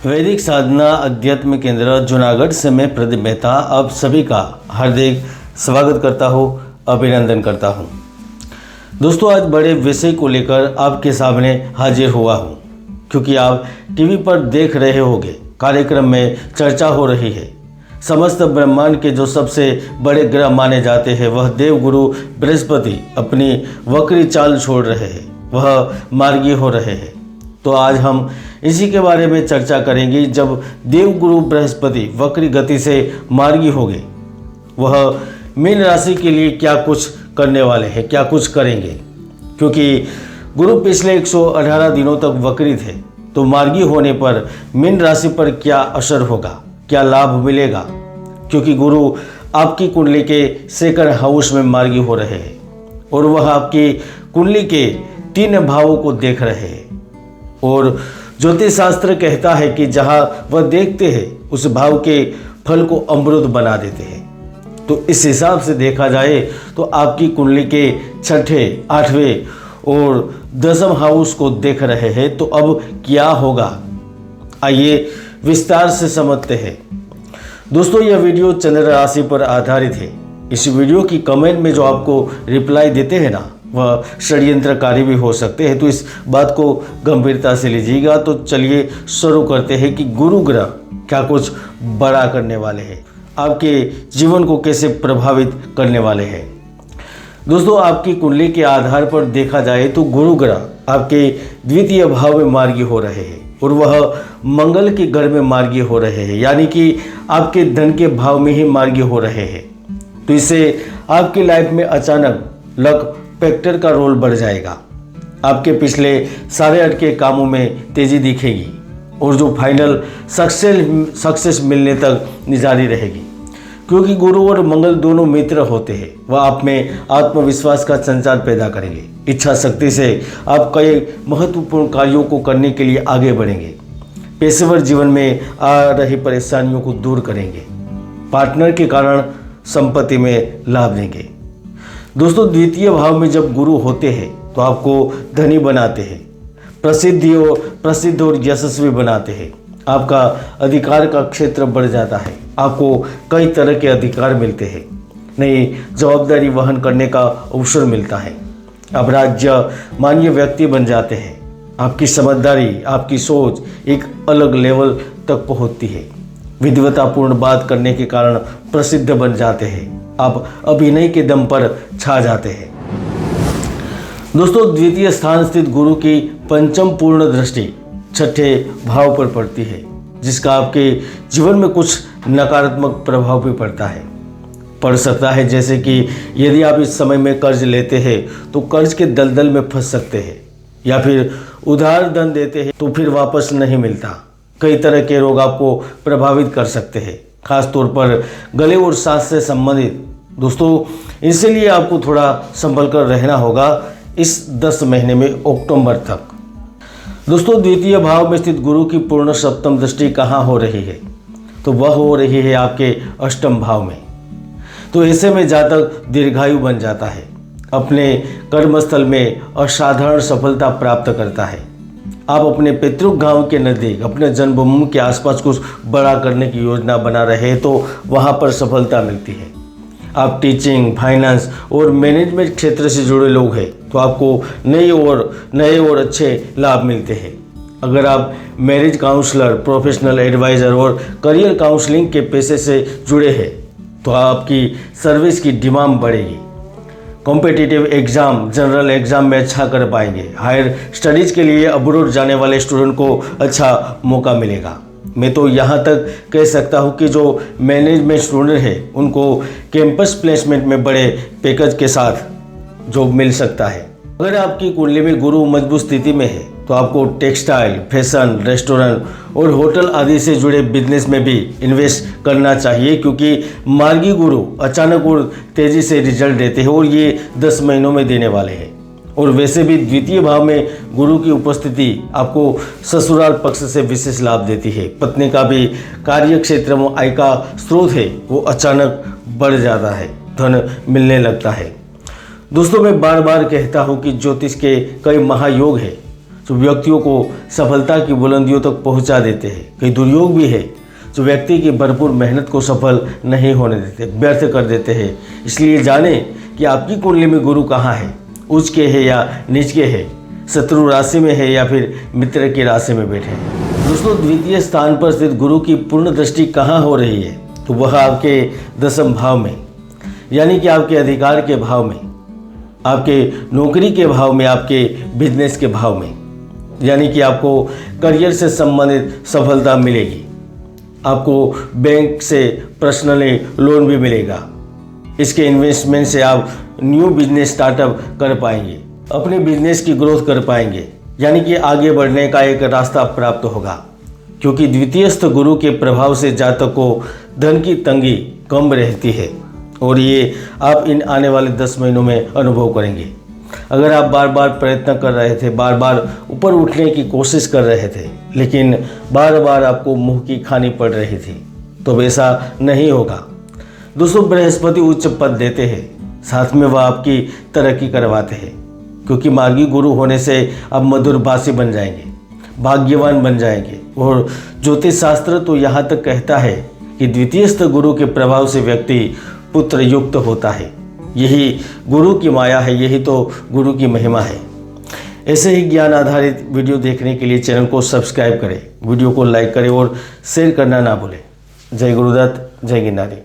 वैदिक साधना अध्यात्म केंद्र जूनागढ़ से मैं प्रदीप मेहता आप सभी का हार्दिक स्वागत करता हूँ, अभिनंदन करता हूँ। दोस्तों, आज बड़े विषय को लेकर आपके सामने हाजिर हुआ हूँ, क्योंकि आप टीवी पर देख रहे होंगे कार्यक्रम में चर्चा हो रही है। समस्त ब्रह्मांड के जो सबसे बड़े ग्रह माने जाते हैं वह देवगुरु बृहस्पति अपनी वक्री चाल छोड़ रहे हैं, वह मार्गी हो रहे हैं। तो आज हम इसी के बारे में चर्चा करेंगे। जब देवगुरु बृहस्पति वक्री गति से मार्गी हो गए, वह मीन राशि के लिए क्या कुछ करने वाले हैं, क्या कुछ करेंगे। क्योंकि गुरु पिछले 118 दिनों तक वक्री थे, तो मार्गी होने पर मीन राशि पर क्या असर होगा, क्या लाभ मिलेगा। क्योंकि गुरु आपकी कुंडली के सेकंड हाउस में मार्गी हो रहे हैं और वह आपकी कुंडली के 3 भावों को देख रहे हैं। और ज्योतिष शास्त्र कहता है कि जहाँ वह देखते हैं उस भाव के फल को अमृत बना देते हैं। तो इस हिसाब से देखा जाए तो आपकी कुंडली के 6ठे, 8वें और 10वें हाउस को देख रहे हैं। तो अब क्या होगा, आइए विस्तार से समझते हैं। दोस्तों, यह वीडियो चंद्र राशि पर आधारित है। इस वीडियो की कमेंट में जो आपको रिप्लाई देते हैं ना, वह षड्यंत्रकारी भी हो सकते हैं, तो इस बात को गंभीरता से लीजिएगा। तो चलिए शुरू करते हैं कि गुरु ग्रह क्या कुछ बड़ा करने वाले हैं, आपके जीवन को कैसे प्रभावित करने वाले हैं। दोस्तों, आपकी कुंडली के आधार पर देखा जाए तो गुरु ग्रह आपके द्वितीय भाव में मार्गी हो रहे हैं और वह मंगल के घर में मार्गी हो रहे हैं, यानी कि आपके धन के भाव में ही मार्गी हो रहे हैं। तो इससे आपकी लाइफ में अचानक लक फैक्टर का रोल बढ़ जाएगा। आपके पिछले सारे अटके कामों में तेजी दिखेगी और जो फाइनल सक्सेस मिलने तक जारी रहेगी। क्योंकि गुरु और मंगल दोनों मित्र होते हैं, वह आप में आत्मविश्वास का संचार पैदा करेंगे। इच्छा शक्ति से आप कई महत्वपूर्ण कार्यों को करने के लिए आगे बढ़ेंगे। पेशेवर जीवन में आ रही परेशानियों को दूर करेंगे। पार्टनर के कारण संपत्ति में लाभ देंगे। दोस्तों, द्वितीय भाव में जब गुरु होते हैं तो आपको धनी बनाते हैं, प्रसिद्ध और यशस्वी बनाते हैं। आपका अधिकार का क्षेत्र बढ़ जाता है, आपको कई तरह के अधिकार मिलते हैं, नई जवाबदारी वहन करने का अवसर मिलता है। आप राज्य मान्य व्यक्ति बन जाते हैं। आपकी समझदारी, आपकी सोच एक अलग लेवल तक पहुंचती है। विद्वतापूर्ण बात करने के कारण प्रसिद्ध बन जाते हैं। आप अभिनय के दम पर छा जाते हैं। दोस्तों, द्वितीय स्थान स्थित गुरु की पंचम पूर्ण दृष्टि 6ठे भाव पर पड़ती है, जिसका आपके जीवन में कुछ नकारात्मक प्रभाव भी पड़ सकता है। जैसे कि यदि आप इस समय में कर्ज लेते हैं तो कर्ज के दलदल में फंस सकते हैं, या फिर उधार धन देते हैं तो फिर वापस नहीं मिलता। कई तरह के रोग आपको प्रभावित कर सकते हैं, खास तौर पर गले और सांस से संबंधित। दोस्तों, इसलिए आपको थोड़ा संभल कर रहना होगा इस 10 महीने में, अक्टूबर तक। दोस्तों, द्वितीय भाव में स्थित गुरु की पूर्ण सप्तम दृष्टि कहाँ हो रही है, तो वह हो रही है आपके अष्टम भाव में। तो ऐसे में जातक दीर्घायु बन जाता है, अपने कर्मस्थल में असाधारण सफलता प्राप्त करता है। आप अपने पैतृक गांव के नज़दीक, अपने जन्मभूमि के आसपास कुछ बड़ा करने की योजना बना रहे हैं तो वहां पर सफलता मिलती है। आप टीचिंग, फाइनेंस और मैनेजमेंट क्षेत्र से जुड़े लोग हैं तो आपको नए और अच्छे लाभ मिलते हैं। अगर आप मैरिज काउंसलर, प्रोफेशनल एडवाइज़र और करियर काउंसलिंग के पेशे से जुड़े हैं तो आपकी सर्विस की डिमांड बढ़ेगी। कॉम्पिटिटिव एग्ज़ाम, जनरल एग्ज़ाम में अच्छा कर पाएंगे। हायर स्टडीज़ के लिए अब्रॉड जाने वाले स्टूडेंट को अच्छा मौका मिलेगा। मैं तो यहाँ तक कह सकता हूँ कि जो मैनेजमेंट स्टूडेंट है उनको कैंपस प्लेसमेंट में बड़े पैकेज के साथ जॉब मिल सकता है। अगर आपकी कुंडली में गुरु मजबूत स्थिति में है तो आपको टेक्सटाइल, फैशन, रेस्टोरेंट और होटल आदि से जुड़े बिजनेस में भी इन्वेस्ट करना चाहिए। क्योंकि मार्गी गुरु अचानक और तेज़ी से रिजल्ट देते हैं और ये 10 महीनों में देने वाले हैं। और वैसे भी द्वितीय भाव में गुरु की उपस्थिति आपको ससुराल पक्ष से विशेष लाभ देती है। पत्नी का भी कार्य क्षेत्र में आय का स्रोत है वो अचानक बढ़ जाता है, धन मिलने लगता है। दोस्तों, मैं बार बार कहता हूँ कि ज्योतिष के कई महायोग हैं जो व्यक्तियों को सफलता की बुलंदियों तक पहुंचा देते हैं। कई दुर्योग भी है जो व्यक्ति की भरपूर मेहनत को सफल नहीं होने देते, व्यर्थ कर देते हैं। इसलिए जाने कि आपकी कुंडली में गुरु कहाँ है, उच्च के है या नीच के है, शत्रु राशि में है या फिर मित्र की राशि में बैठे हैं। दोस्तों, द्वितीय स्थान पर स्थित गुरु की पूर्ण दृष्टि कहाँ हो रही है, तो वह आपके 10वें भाव में, यानी कि आपके अधिकार के भाव में, आपके नौकरी के भाव में, आपके बिजनेस के भाव में, यानी कि आपको करियर से संबंधित सफलता मिलेगी। आपको बैंक से पर्सनली लोन भी मिलेगा। इसके इन्वेस्टमेंट से आप न्यू बिजनेस स्टार्टअप कर पाएंगे, अपने बिजनेस की ग्रोथ कर पाएंगे, यानी कि आगे बढ़ने का एक रास्ता प्राप्त होगा। क्योंकि द्वितीयस्थ गुरु के प्रभाव से जातक को धन की तंगी कम रहती है और ये आप इन आने वाले 10 महीनों में अनुभव करेंगे। अगर आप बार बार प्रयत्न कर रहे थे, बार बार ऊपर उठने की कोशिश कर रहे थे, लेकिन बार बार आपको मुंह की खानी पड़ रही थी, तो वैसा नहीं होगा। दोस्तों, बृहस्पति उच्च पद देते हैं, साथ में वह आपकी तरक्की करवाते हैं। क्योंकि मार्गी गुरु होने से आप मधुरभाषी बन जाएंगे, भाग्यवान बन जाएंगे। और ज्योतिष शास्त्र तो यहाँ तक कहता है कि द्वितीयस्थ गुरु के प्रभाव से व्यक्ति पुत्र युक्त होता है। यही गुरु की माया है, यही तो गुरु की महिमा है। ऐसे ही ज्ञान आधारित वीडियो देखने के लिए चैनल को सब्सक्राइब करें, वीडियो को लाइक करें और शेयर करना ना भूलें। जय गुरुदत्त, जय गिरनारी।